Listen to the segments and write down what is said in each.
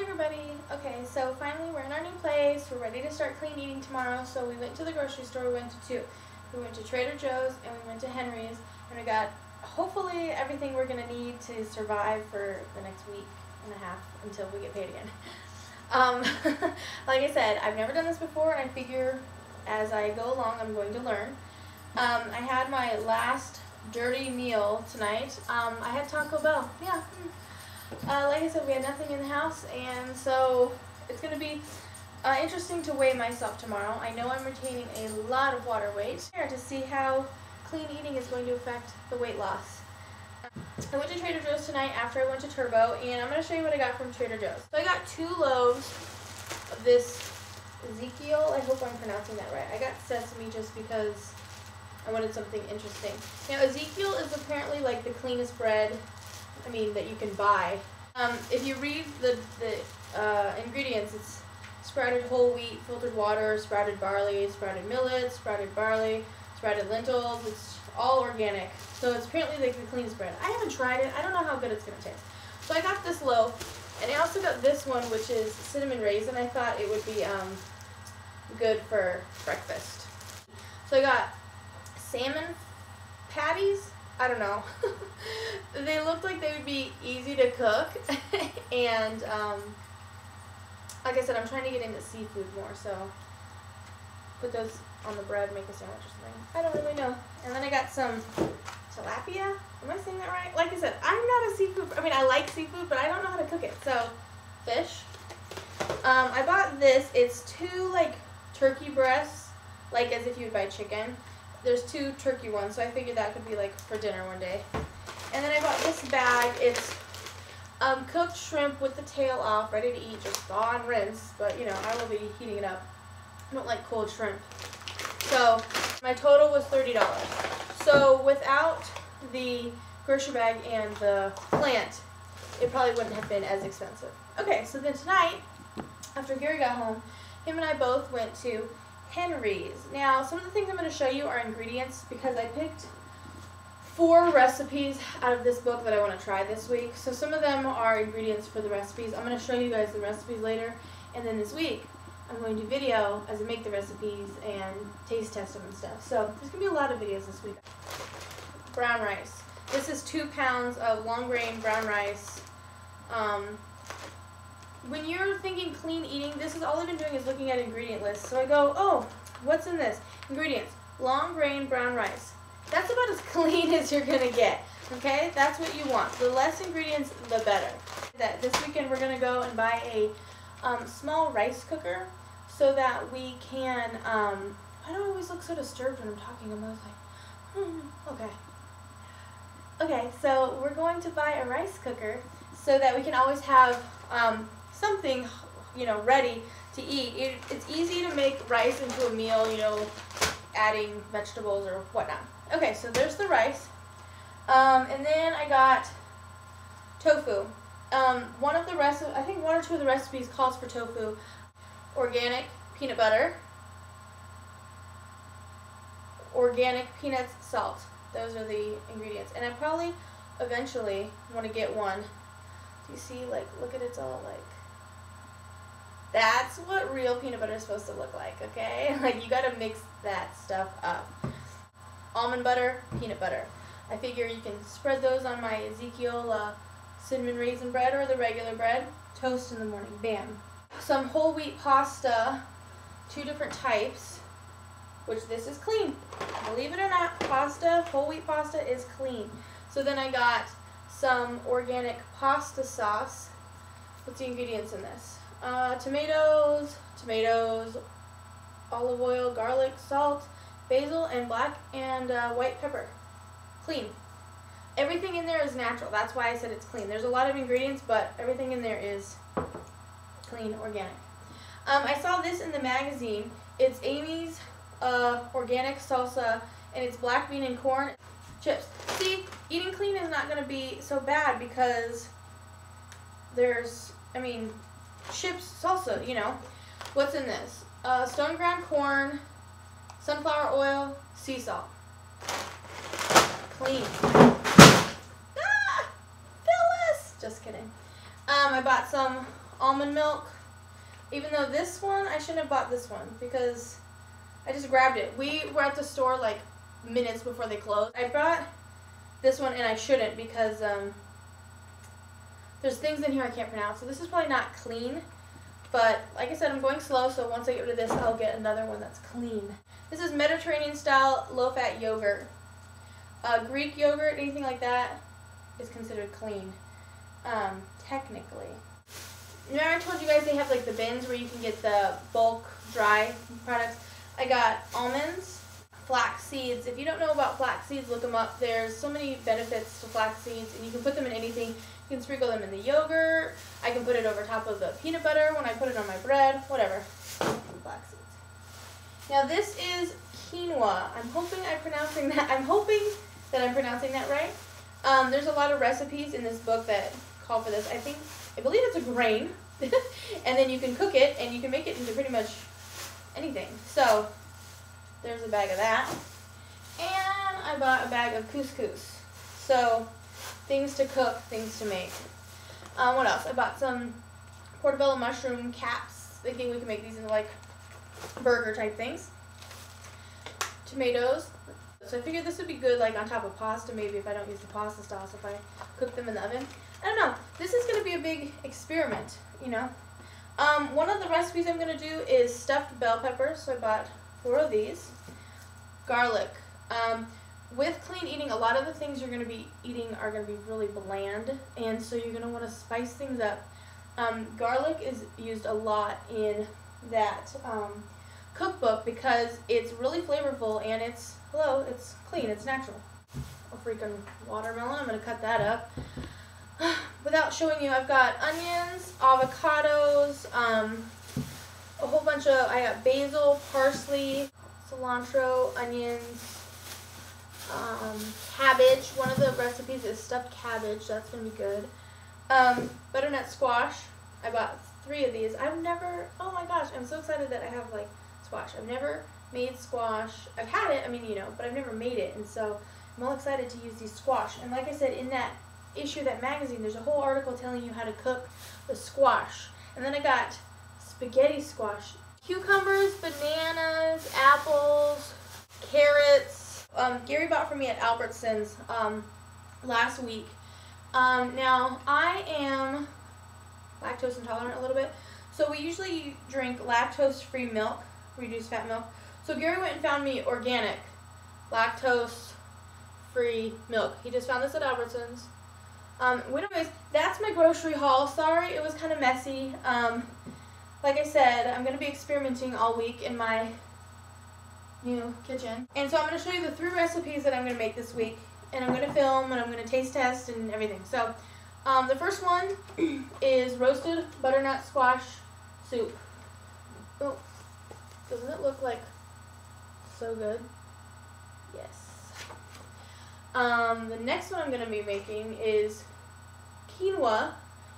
everybody. Okay, so finally we're in our new place. We're ready to start clean eating tomorrow. So we went to the grocery store. We went to two. We went to Trader Joe's and we went to Henry's, and we got hopefully everything we're gonna need to survive for the next week and a half until we get paid again. Like I said, I've never done this before, and I figure as I go along I'm going to learn. I had my last dirty meal tonight. I had Taco Bell. Yeah. Like I said, we had nothing in the house, and so it's going to be interesting to weigh myself tomorrow. I know I'm retaining a lot of water weight here to see how clean eating is going to affect the weight loss. I went to Trader Joe's tonight after I went to Turbo, and I'm going to show you what I got from Trader Joe's. So I got 2 loaves of this Ezekiel. I hope I'm pronouncing that right. I got sesame just because I wanted something interesting. Now, Ezekiel is apparently like the cleanest bread, that you can buy. If you read the ingredients, it's sprouted whole wheat, filtered water, sprouted barley, sprouted millet, sprouted barley, sprouted lentils. It's all organic. So it's apparently like the cleanest bread. I haven't tried it. I don't know how good it's going to taste. So I got this loaf, and I also got this one, which is cinnamon raisin. I thought it would be good for breakfast. So I got salmon patties. I don't know. They looked like they would be easy to cook, and like I said, I'm trying to get into seafood more, so put those on the bread, make a sandwich or something. I don't really know. And then I got some tilapia. Am I saying that right? Like I said, I'm not a seafood, I like seafood, but I don't know how to cook it. So, fish. I bought this. It's 2 turkey breasts, like as if you would buy chicken. There's 2 turkey ones, so I figured that could be for dinner one day. And then I bought this bag. It's cooked shrimp with the tail off, ready to eat, just thaw and rinse. But I will be heating it up. I don't like cold shrimp. So my total was $30. So without the grocery bag and the plant, it probably wouldn't have been as expensive. Okay, so then tonight, after Gary got home, him and I both went to Henry's. Now, some of the things I'm going to show you are ingredients because I picked 4 recipes out of this book that I want to try this week. So some of them are ingredients for the recipes. I'm going to show you guys the recipes later. And then this week, I'm going to video as I make the recipes and taste test them and stuff. So there's going to be a lot of videos this week. Brown rice. This is 2 pounds of long grain brown rice. When you're thinking clean eating, this is all I've been doing is looking at ingredient lists. So I go, oh, what's in this? Ingredients, long grain brown rice. That's about as clean as you're going to get, okay? That's what you want. The less ingredients, the better. This weekend we're going to go and buy a small rice cooker so that we can, I don't always look so disturbed when I'm talking. I'm always like, okay. Okay, so we're going to buy a rice cooker so that we can always have something, ready to eat. It's easy to make rice into a meal, adding vegetables or whatnot. Okay, so there's the rice. And then I got tofu. One of the recipes, I think 1 or 2 of the recipes calls for tofu. Organic peanut butter. Organic peanuts, salt. Those are the ingredients. And I probably eventually want to get one. Do you see, look at it's all that's what real peanut butter is supposed to look like, okay? You gotta mix that stuff up. Almond butter, peanut butter. I figure you can spread those on my Ezekiel cinnamon raisin bread or the regular bread. Toast in the morning, bam. Some whole wheat pasta, 2 different types, which this is clean. Believe it or not, whole wheat pasta is clean. So then I got some organic pasta sauce. What's the ingredients in this? Tomatoes, olive oil, garlic, salt, basil, and black and white pepper. Clean. Everything in there is natural. That's why I said it's clean. There's a lot of ingredients, but everything in there is clean, organic. I saw this in the magazine. It's Amy's organic salsa, and it's black bean and corn chips. See, eating clean is not going to be so bad because there's, chips, salsa, What's in this? Stone ground corn, sunflower oil, sea salt. Clean. Ah! Phyllis! Just kidding. I bought some almond milk. Even though this one, I shouldn't have bought this one because I just grabbed it. We were at the store like minutes before they closed. I brought this one and I shouldn't because there's things in here I can't pronounce. So this is probably not clean. But like I said, I'm going slow, so once I get rid of this, I'll get another one that's clean. This is Mediterranean style low-fat yogurt. Greek yogurt, anything like that, is considered clean, technically. Remember I told you guys they have like the bins where you can get the bulk dry products? I got almonds, flax seeds. If you don't know about flax seeds, look them up. There's so many benefits to flax seeds, and you can put them in anything. You can sprinkle them in the yogurt. I can put it over top of the peanut butter when I put it on my bread, whatever. Flax seeds. Now this is quinoa. I'm hoping that I'm pronouncing that right. There's a lot of recipes in this book that call for this. I believe it's a grain, and then you can cook it and you can make it into pretty much anything. So there's a bag of that, and I bought a bag of couscous. So things to cook, things to make. What else? I bought some portobello mushroom caps, thinking we can make these into like burger type things. Tomatoes. So I figured this would be good like on top of pasta, maybe if I don't use the pasta sauce, if I cook them in the oven. I don't know. This is going to be a big experiment, you know. One of the recipes I'm going to do is stuffed bell peppers. So I bought 4 of these. Garlic. With clean eating, a lot of the things you're going to be eating are going to be really bland, and so you're going to want to spice things up. Garlic is used a lot in that cookbook because it's really flavorful and it's clean, it's natural. A freaking watermelon, I'm going to cut that up. Without showing you, I've got onions, avocados, a whole bunch of, I got basil, parsley, cilantro, onions, cabbage. One of the recipes is stuffed cabbage. That's going to be good. Butternut squash. I bought 3 of these. Oh my gosh, I'm so excited that I have like squash. I've never made squash. I've had it, but I've never made it. And so I'm all excited to use these squash. And like I said, in that issue of that magazine, there's a whole article telling you how to cook the squash. And then I got spaghetti squash. Cucumbers, bananas, apples, carrots. Gary bought for me at Albertsons last week. Now, I am lactose intolerant a little bit, so we usually drink lactose-free milk, reduced fat milk. So Gary went and found me organic, lactose-free milk. He just found this at Albertsons. Anyways, that's my grocery haul. Sorry, it was kind of messy. Like I said, I'm going to be experimenting all week in my new kitchen. And so I'm going to show you the 3 recipes that I'm going to make this week. And I'm going to film and I'm going to taste test and everything. So the first one is roasted butternut squash soup. Oh, doesn't it look like so good? Yes. The next one I'm going to be making is quinoa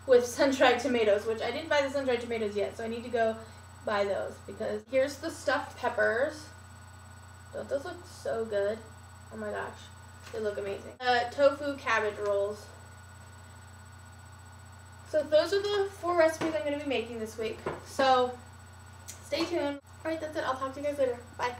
with sun-dried tomatoes, which I didn't buy the sun-dried tomatoes yet, so I need to go buy those because here's the stuffed peppers. Don't those look so good? Oh my gosh, they look amazing. Tofu cabbage rolls. So those are the 4 recipes I'm going to be making this week. So stay tuned. Alright, that's it. I'll talk to you guys later. Bye.